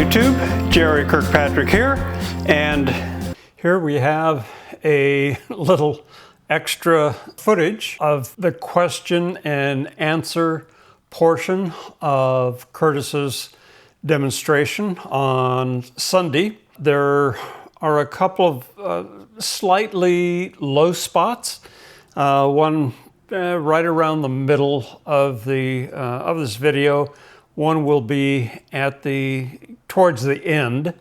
YouTube, Jerry Kirkpatrick here, and here we have a little extra footage of the question and answer portion of Curtis's demonstration on Sunday. There are a couple of slightly low spots, one right around the middle of this video. One will be at towards the end,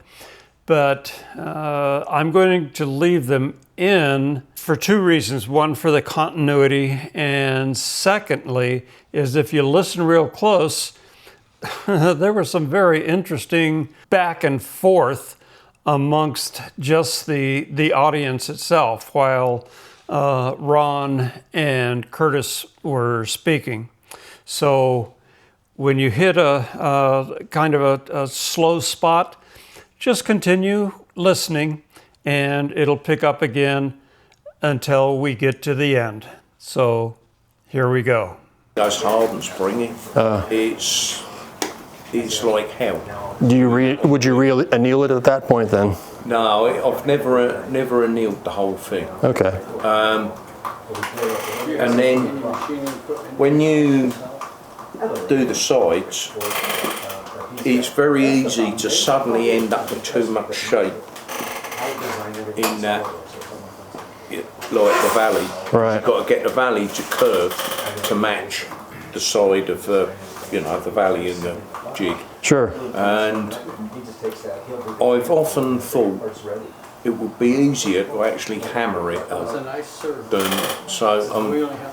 but I'm going to leave them in for two reasons. One, for the continuity, and secondly, is if you listen real close, there was some very interesting back and forth amongst just the audience itself while Ron and Curtis were speaking. So when you hit a kind of a slow spot, just continue listening and it'll pick up again until we get to the end. So here we go. Goes hard and springy. It's like hell. Would you anneal it at that point then? No, I've never annealed the whole thing. Okay. And then when you do the sides, it's very easy to suddenly end up with too much shape in that, like the valley. Right. You've got to get the valley to curve to match the side of the valley in the jig. Sure. And I've often thought it would be easier to actually hammer it up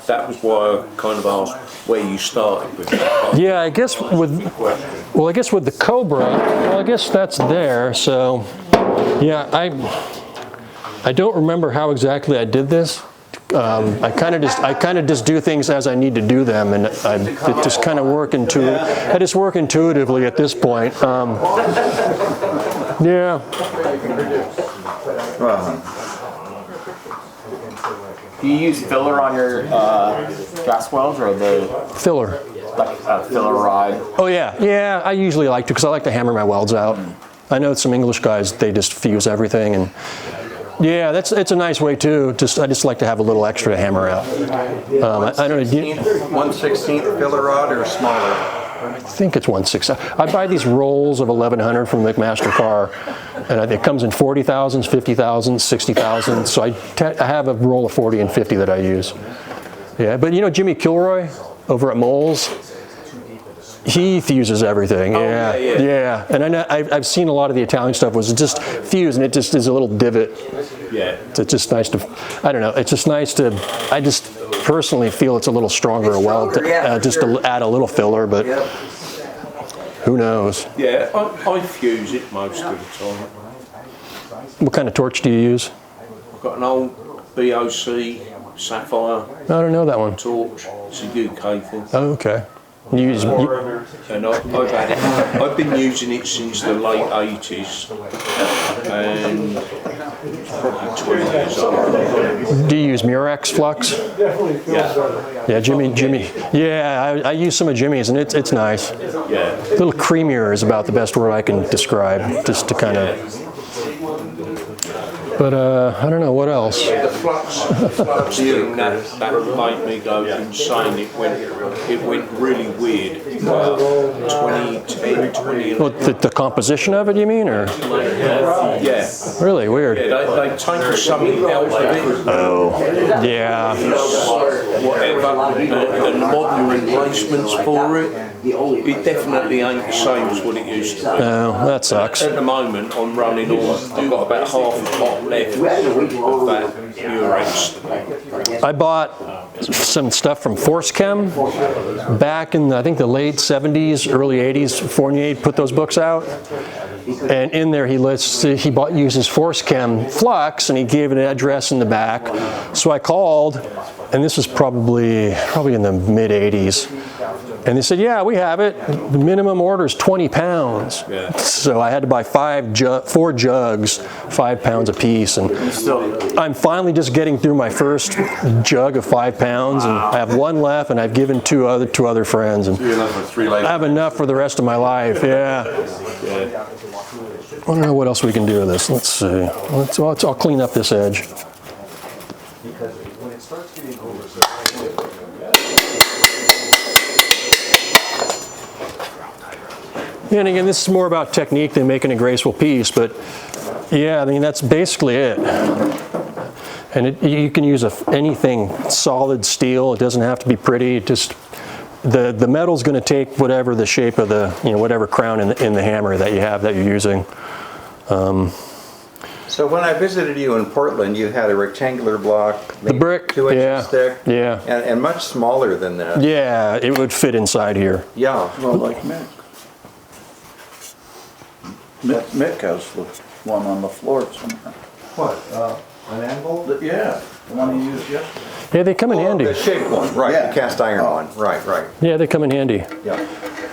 that was why I kind of asked where you started with that. Yeah, I guess with the Cobra, well, I guess that's there. So, yeah, I don't remember how exactly I did this. I kind of just do things as I need to do them, and I just kind of work intuitively at this point. Yeah. Do you use filler on your gas welds, or the Filler? Like a filler rod? Oh yeah. I usually like to, because I like to hammer my welds out. I know some English guys, they just fuse everything, and yeah, it's a nice way too. I just like to have a little extra to hammer out. I don't know. 1/16 filler rod or smaller? I think it's 1/6. I buy these rolls of 1100 from McMaster Car, and it comes in 40,000s, 50,000s, 60,000s. So I have a roll of 40 and 50 that I use. Yeah, but you know Jimmy Kilroy over at Moles, he fuses everything. Yeah. And I know I've seen a lot of the Italian stuff was just fused, and it just is a little divot. Yeah. It's just nice to, I don't know. It's just nice to. I just personally feel it's a little stronger weld just to add a little filler, but who knows? Yeah, I fuse it most of the time. What kind of torch do you use? I've got an old BOC Sapphire. I don't know that one. Torch. It's a UK thing. Oh, okay. And I've been using it since the late 80s, and it's probably 20 years old. Do you use Murex flux? Yeah. Yeah, Jimmy. Yeah, I use some of Jimmy's, and it's nice. Yeah. A little creamier is about the best word I can describe, just to kind of. But I don't know what else. The flux thing that made me go insane. It went really weird. 2010, 2011. Well, the composition of it, you mean, or? Yeah. Really weird. Yeah, they taken something out of it. Oh. Yeah. Whatever. And the modern replacements for it. It definitely ain't the same as what it used to be. No, that sucks. At the moment, I'm running on. I've got about half a pot left of that Murex. I bought some stuff from Force Chem back in I think the late 70s, early 80s. Fournier put those books out, and in there uses Force Chem flux, and he gave an address in the back. So I called, and this was probably in the mid 80s. And they said, yeah, we have it. The minimum order is 20 pounds. Yeah. So I had to buy 4 jugs, 5 pounds apiece. And I'm finally just getting through my first jug of 5 pounds. And I have 1 left, and I've given two other friends. And I have enough for the rest of my life, yeah. I don't know what else we can do with this. Let's see. I'll clean up this edge. And again, this is more about technique than making a graceful piece, but yeah, I mean, that's basically it. And you can use anything, solid steel. It doesn't have to be pretty. It just the metal's going to take whatever the shape of the, whatever crown in the hammer that you have that you're using. So when I visited you in Portland, you had a rectangular block, The brick, 2 inches thick, yeah, and much smaller than that. yeah, it would fit inside here. Yeah. Well, like Mick. Mick has the one on the floor somewhere. What? An anvil? Yeah, the one he used yesterday. Yeah, they come in handy. The shaped one, right? Yeah. The cast iron one, right? Yeah, they come in handy. Yeah.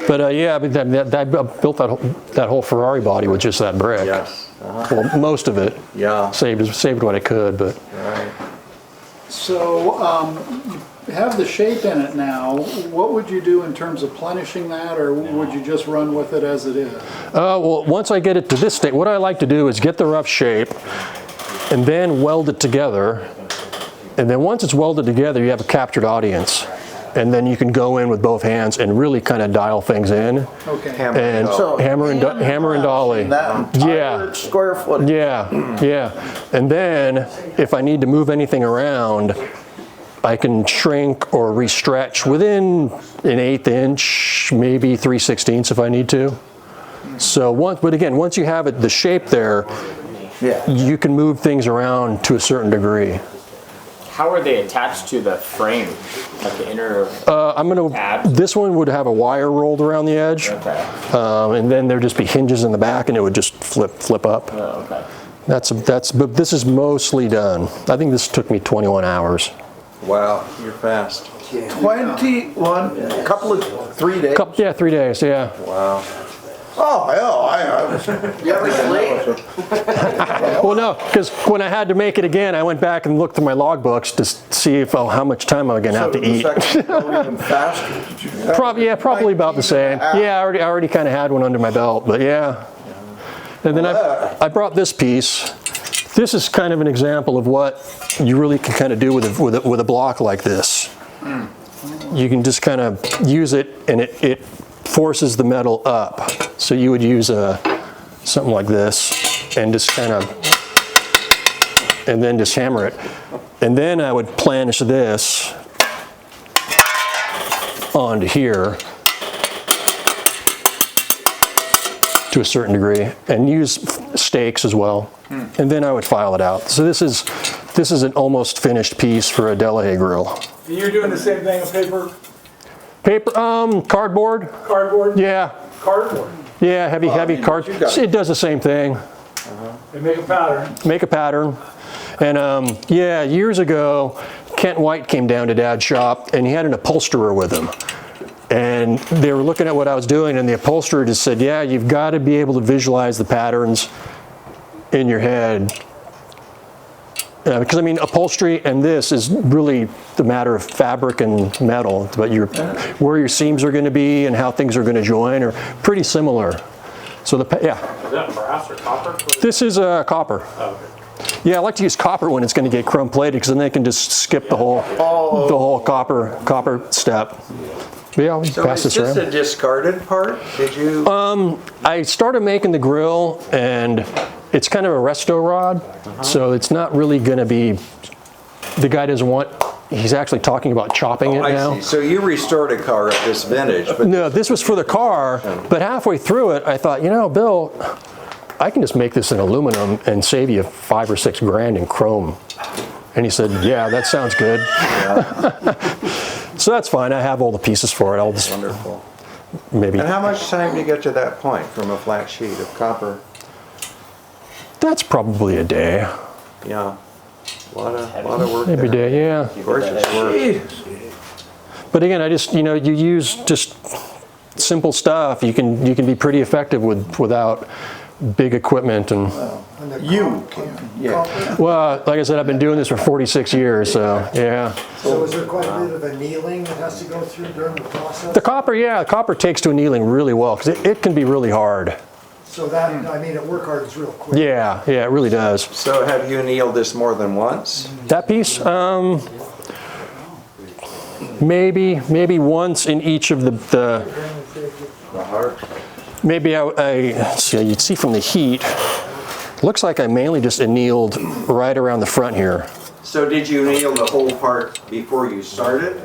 But yeah, I built that whole Ferrari body with just that brick. Yes. Well, most of it. Yeah. Saved what I could, but. Right. So, you have the shape in it now. What would you do in terms of plenishing that, or would you just run with it as it is? Well, once I get it to this state, what I like to do is get the rough shape and then weld it together. And then once it's welded together, you have a captured audience. And then you can go in with both hands and really kind of dial things in. Okay. And hammer and dolly. That entire Yeah. square foot. Yeah. And then if I need to move anything around, I can shrink or restretch within an 1/8 inch, maybe 3/16 if I need to. So but again, once you have the shape there, Yeah. you can move things around to a certain degree. How are they attached to the frame? Like the inner This one would have a wire rolled around the edge, Okay. and then there'd just be hinges in the back, and it would just flip up. Oh, okay. But this is mostly done. I think this took me 21 hours. Wow, you're fast. 21, a couple of 3 days. 3 days, yeah. Wow. Oh, hell, I was. You ever sleep? Well, no, because when I had to make it again, I went back and looked through my logbooks to see if how much time I'm going to have to eat. Even faster. Did you Probably about the same. Yeah, I already kind of had one under my belt, but yeah. And then I brought this piece. This is kind of an example of what you really can kind of do with a block like this. You can just kind of use it, and it forces the metal up. So you would use something like this, and just kind of, and then just hammer it. And then I would planish this onto here to a certain degree, and use stakes as well. And then I would file it out. So this is an almost finished piece for a Delahaye grill. You're doing the same thing with paper? Paper, cardboard. Cardboard? Yeah, Cardboard. yeah, heavy card. It does the same thing. They make a pattern. Make a pattern. And yeah, years ago, Kent White came down to Dad's shop, and he had an upholsterer with him. And they were looking at what I was doing, and the upholsterer just said, yeah, you've got to be able to visualize the patterns in your head. Because I mean, upholstery and this is really the matter of fabric and metal, but where your seams are going to be and how things are going to join are pretty similar. So yeah. Is that brass or copper? This is copper. Oh, okay. Yeah, I like to use copper when it's going to get chrome plated, because then they can just skip the whole copper step. But yeah, I'll So pass is this this around. a discarded part? Did you? I started making the grill, and it's kind of a resto rod, so it's not really going to be. The guy doesn't want. He's actually talking about chopping it now. I see. So you restored a car at this vintage, but No, this was for the car, but halfway through it, I thought, Bill, I can just make this in aluminum and save you $5 or $6 grand in chrome. And he said, yeah, that sounds good. So that's fine. I have all the pieces for it. I'll just wonderful. maybe. And how much time do you get to that point from a flat sheet of copper? That's probably a day. Yeah, a lot of work Maybe a there. day, yeah. Gorgeous work. But again, you use just simple stuff. You can be pretty effective without big equipment and. You can, yeah. Well, like I said, I've been doing this for 46 years, so yeah. So is there quite a bit of annealing that has to go through during the process? The copper takes to annealing really well because it can be really hard. So that, I mean, at work hard is real quick. Yeah, it really does. So have you annealed this more than once? That piece, maybe once in each of the heart. maybe let's see, you'd see from the heat. Looks like I mainly just annealed right around the front here. So did you anneal the whole part before you started?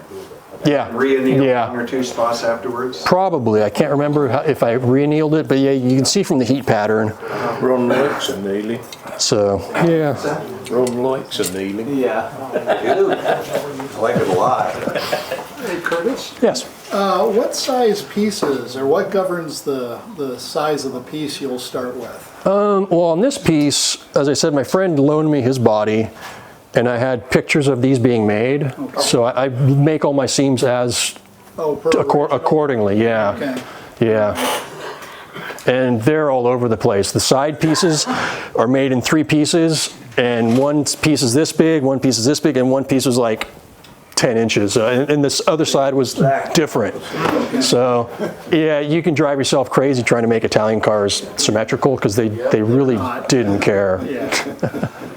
Yeah. Re-anneal Yeah. one or two spots afterwards? Probably. I can't remember if I re-annealed it, but yeah, you can see from the heat pattern. Ron likes annealing. So, yeah. Ron likes annealing. Yeah. I like it a lot. Hey, Curtis, Yes. what size pieces, or what governs the size of the piece you'll start with? Well, on this piece, as I said, my friend loaned me his body, and I had pictures of these being made. Okay. So I make all my seams as accordingly. Yeah. Okay. Yeah. And they're all over the place. The side pieces are made in 3 pieces, and one piece is this big, one piece is this big, and one piece was like 10 inches. And this other side was different. So, yeah, you can drive yourself crazy trying to make Italian cars symmetrical because they really didn't care. Yeah.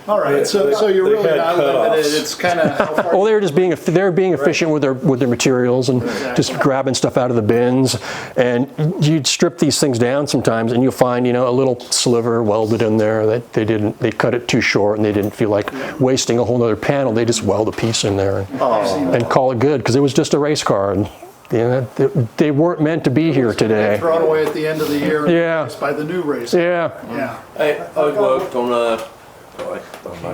All right, so you're really not limited. It's kind of how far. Well, they're being efficient with their materials and just grabbing stuff out of the bins. And you'd strip these things down sometimes, and you'll find a little sliver welded in there that they cut it too short, and they didn't feel like wasting a whole other panel. They just weld a piece in there and call it good because it was just a race car. And, they weren't meant to be here today. Thrown away at the end of the year. Yeah. By the new race. Yeah. Yeah. I worked on a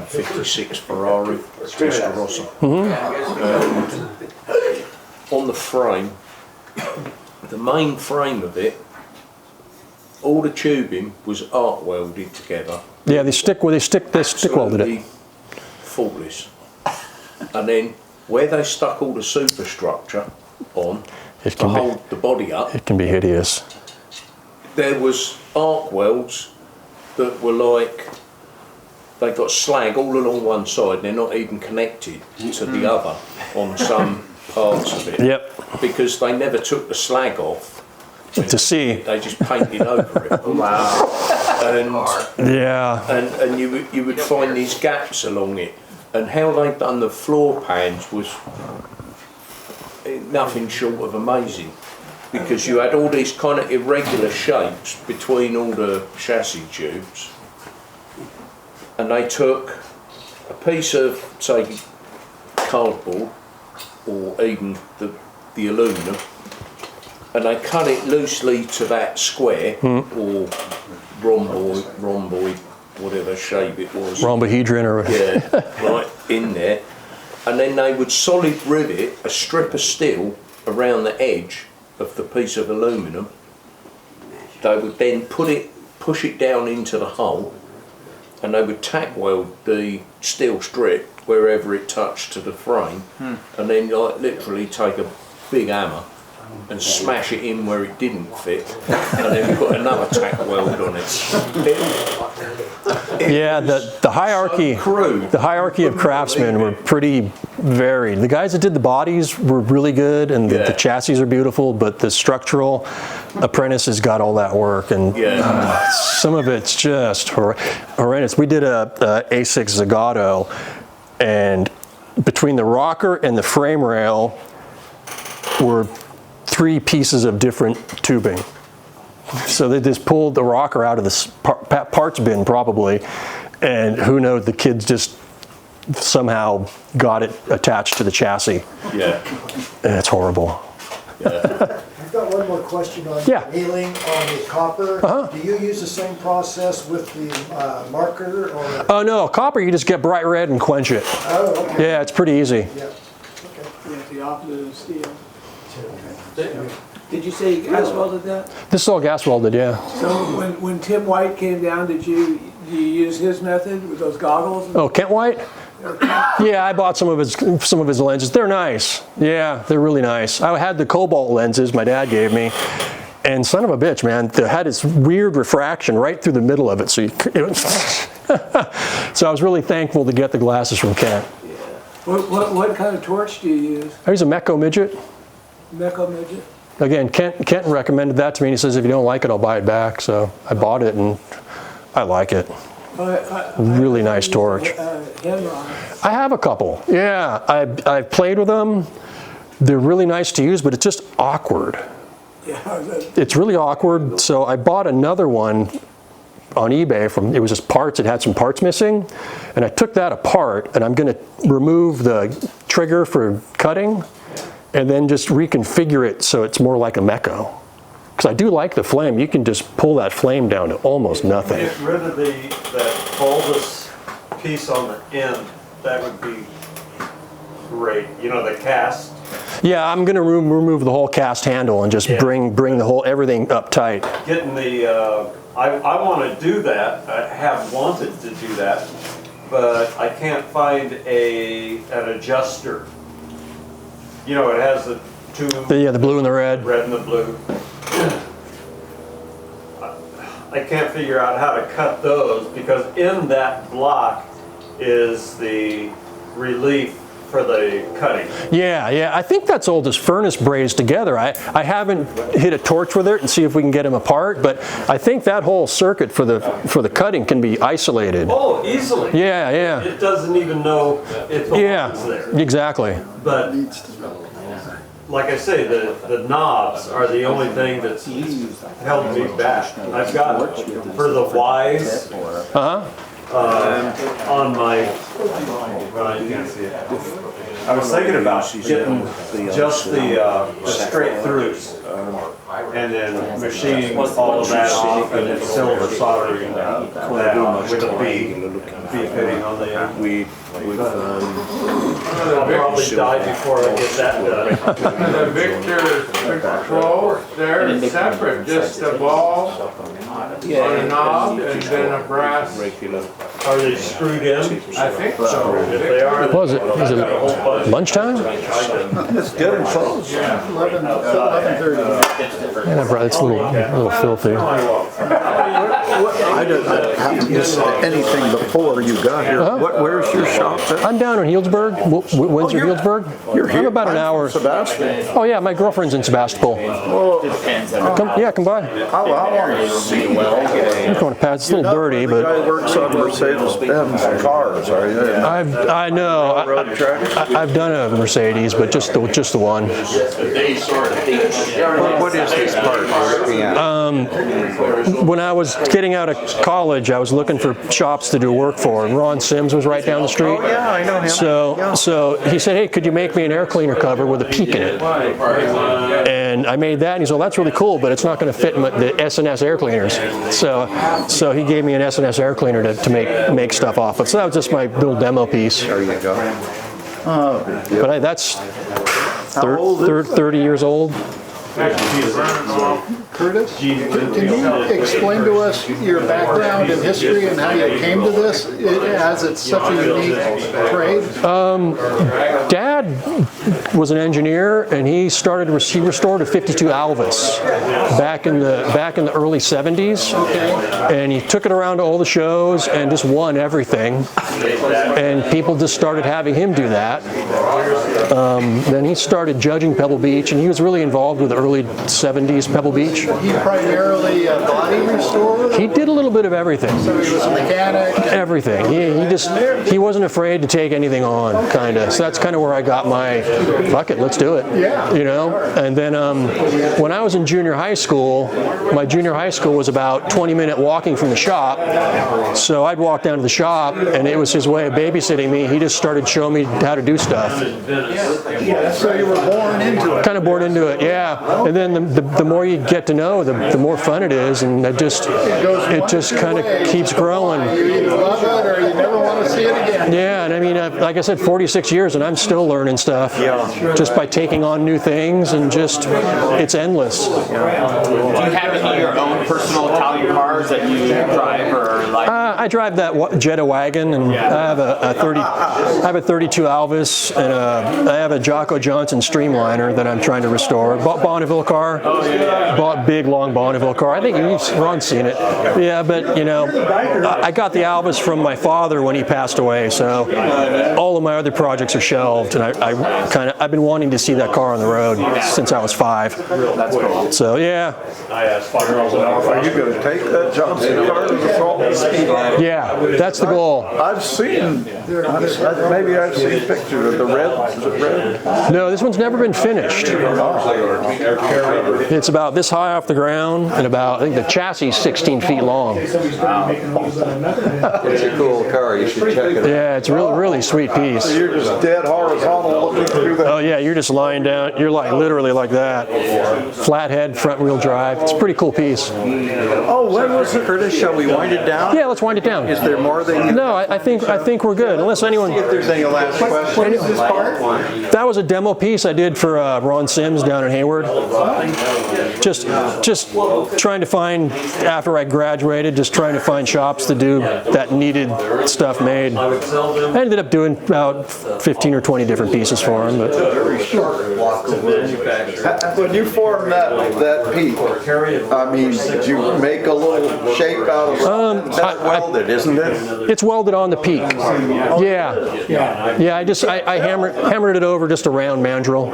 56 Ferrari Testarossa. And on the frame, the main frame of it, all the tubing was arc welded together. Yeah, they stick welded it. Faultless. And then where they stuck all the superstructure on to hold the body up, it can be hideous. there was arc welds that were like, they've got slag all along one side, they're not even connected to the other on some parts of it. Yep. Because they never took the slag off. To see. They just painted over it. Wow. And you would find these gaps along it. And how they'd done the floor pans was nothing short of amazing. Because you had all these kind of irregular shapes between all the chassis tubes. And they took a piece of, say, cardboard, or even the aluminum, and they cut it loosely to that square, or rhomboid, whatever shape it was. Rhombohedron or Yeah, right in there. And then they would solid rivet a strip of steel around the edge of the piece of aluminum. They would then push it down into the hole, and they would tack weld the steel strip wherever it touched to the frame, and then literally take a big hammer and smash it in where it didn't fit, and then put another tack weld on it. Yeah, the hierarchy. So crude. The hierarchy of craftsmen were pretty varied. The guys that did the bodies were really good, and the chassis are beautiful. But the structural apprentices got all that work, and some of it's just horrendous. We did a A6 Zagato, and between the rocker and the frame rail were 3 pieces of different tubing. So they just pulled the rocker out of the parts bin probably, and who knows, the kids just somehow got it attached to the chassis. Yeah. And it's horrible. Yeah. I've got one more question on Yeah. annealing on the copper. Do you use the same process with the marker? Or? Oh no, copper you just get bright red and quench it. Oh, okay. Yeah, it's pretty easy. Yeah. Okay. Yeah, the opposite of steel. Did you say you gas welded that? This is all gas welded, yeah. So when Tim White came down, did you use his method with those goggles? Oh, Kent White? Yeah, I bought some of his lenses. They're nice. Yeah, they're really nice. I had the cobalt lenses my dad gave me, and son of a bitch, man, they had this weird refraction right through the middle of it. So so I was really thankful to get the glasses from Kent. What kind of torch do you use? I use a Mecco Midget. Mecco Midget? Again, Kent recommended that to me, and he says, if you don't like it, I'll buy it back. So I bought it, and I like it. Really nice torch. I have a couple. Yeah, I've played with them. They're really nice to use, but it's just awkward. It's really awkward. So I bought another one on eBay it was just parts. It had some parts missing, and I took that apart, and I'm going to remove the trigger for cutting, and then just reconfigure it so it's more like a Mecco. Because I do like the flame. You can just pull that flame down to almost nothing. Get rid of that bulbous piece on the end. That would be great. You know, the cast. Yeah, I'm going to remove the whole cast handle and just bring the whole everything up tight. Getting the I want to do that. I have wanted to do that, but I can't find an adjuster. You know, it has the two. The blue and the red. Red and the blue. I can't figure out how to cut those because in that block is the relief for the cutting. Yeah, I think that's all just furnace brazed together. I haven't hit a torch with it and see if we can get them apart, but I think that whole circuit for the cutting can be isolated. Oh, easily. Yeah. It doesn't even know it belongs there. Exactly. But like I say, the knobs are the only thing that's held me back. I've got for the Y's on my. Well, you can't see it. I was thinking about getting just the straight throughs and then machining all of that off and then silver soldering that with a bead fitting on the end. I'll probably die before I get that done. The Victor control, they're separate, just a ball on a knob and then a brass. Are they screwed in? I think so. If they are, What is it lunchtime? It's good and close. 11:30. Yeah, it's a little filthy. I haven't missed anything before you got here. Where's your shop at? I'm down in Healdsburg, Windsor, Healdsburg. I'm about an hour. Sebastopol. Oh yeah, my girlfriend's in Sebastopol. Come by. I want to see. I'm going to pass. It's a little dirty, The but guy works on Mercedes-Benz cars, are you? I know. I've done a Mercedes, but just the one. What is this part you're looking at? When I was getting out of college, I was looking for shops to do work for, and Ron Sims was right down the street. Oh, yeah, I know him. So he said, hey, could you make me an air cleaner cover with a peak in it? And I made that, and he said, well, that's really cool, but it's not going to fit in the S&S air cleaners. So he gave me an S&S air cleaner to make stuff off of. So that was just my little demo piece. There you go. But that's 30 years old. Curtis, can you explain to us your background and history and how you came to this, as it's such a unique trade? Dad was an engineer, and he restored a 52 Alvis back in the early 70s, and he took it around to all the shows and just won everything, and people just started having him do that. Then he started judging Pebble Beach, and he was really involved with the early 70s Pebble Beach. He primarily a body restorer? He did a little bit of everything. So he was a mechanic? Everything. He wasn't afraid to take anything on, kind of. So that's kind of where I got my, fuck it, let's do it. Yeah. You know? And then when I was in junior high school, my junior high school was about 20-minute walking from the shop. So I'd walk down to the shop, and it was his way of babysitting me. He just started showing me how to do stuff. So you were born into it? Kind of born into it, yeah. And then the more you get to know, the more fun it is, and it just kind of keeps growing. You either love it or you never want want to see it again. Yeah, and I mean, like I said, 46 years, and I'm still learning stuff. Yeah. Just by taking on new things, and just, it's endless. Do you have any of your own personal Italian cars that you drive or like? I drive that Jetta wagon, and I have a 32 Alvis, and I have a Jocko Johnson Streamliner that I'm trying to restore. Bought Bonneville car. Bought big long Bonneville car. I think Ron's seen it. Yeah, but you know, I got the Alvis from my father when he passed away, so all of my other projects are shelved, and I've been wanting to see that car on the road since I was 5. That's cool. So yeah. Are you going to take that Johnson car to the salt? Yeah, that's the goal. I've seen, maybe I've seen pictures of the red. Is it red? No, this one's never been finished. It's about this high off the ground, and about, I think the chassis is 16 feet long. It's a cool car. You should check it out. Yeah, it's a really sweet piece. So you're just dead horizontal looking through that. Oh yeah, you're just lying down. You're like literally like that. Flathead, front wheel drive. It's a pretty cool piece. Oh, when was it? Curtis, shall we wind it down? Yeah, let's wind it down. Is there more than you? No, I think we're good. Unless anyone. See if there's any last questions. That was a demo piece I did for Ron Sims down in Hayward. Just trying to find, after I graduated, just trying to find shops to do that needed stuff made. I ended up doing about 15 or 20 different pieces for him. But When you formed that piece, I mean, did you make a little shape out of it? That's welded, isn't it? it's welded on the peak. Yeah. I hammered it over just a round mandrel.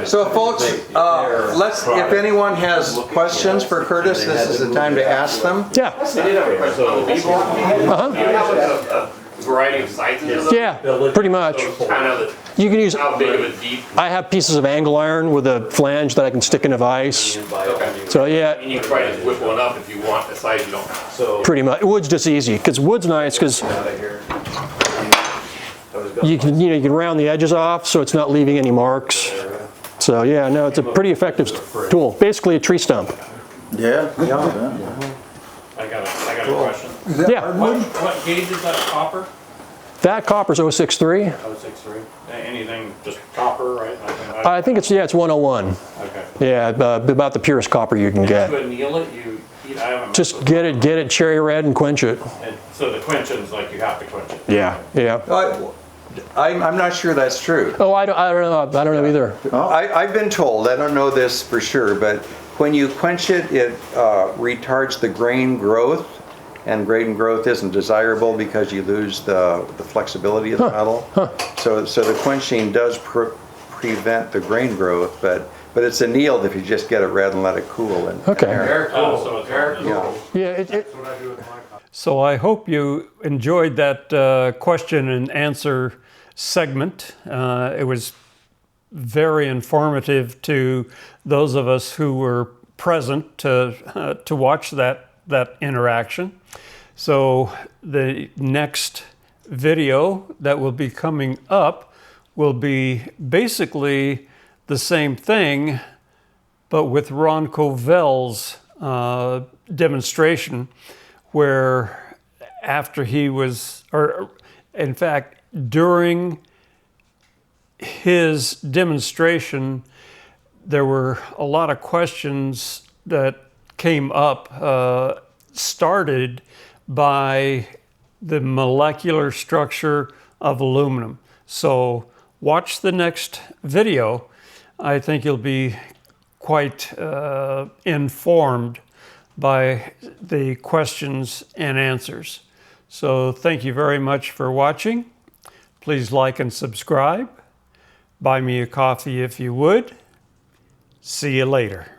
So folks, if anyone has questions for Curtis, this is the time to ask them. Yeah. Variety of sizes? Yeah, pretty much. You can use. How big of a deep? I have pieces of angle iron with a flange that I can stick in a vise. So yeah. And you can try to whip one up if you want the size you don't have. So Pretty much. Wood's just easy because wood's nice because you can round the edges off so it's not leaving any marks. So yeah, no, it's a pretty effective tool. Basically a tree stump. Yeah. I got a question. Yeah. What gauge is that copper? That copper's 063. 063. Anything just copper, right? I think it's 101. Okay. Yeah, about the purest copper you can get. You anneal it. I haven't. Just get it cherry red and quench it. And so the quenching's like you have to quench it. Yeah. I'm not sure that's true. Oh, I don't know either. I've been told, I don't know this for sure, but when you quench it, it retards the grain growth, and grain growth isn't desirable because you lose the flexibility of the metal. So the quenching does prevent the grain growth, but it's annealed if you just get it red and let it cool. Okay. So it's very cool. Yeah. So I hope you enjoyed that question and answer segment. It was very informative to those of us who were present to watch that interaction. So the next video that will be coming up will be basically the same thing, but with Ron Covell's demonstration, where after he was, or in fact, during his demonstration, there were a lot of questions that came up, started by the molecular structure of aluminum. So watch the next video. I think you'll be quite informed by the questions and answers. So thank you very much for watching. Please like and subscribe. Buy me a coffee if you would. See you later.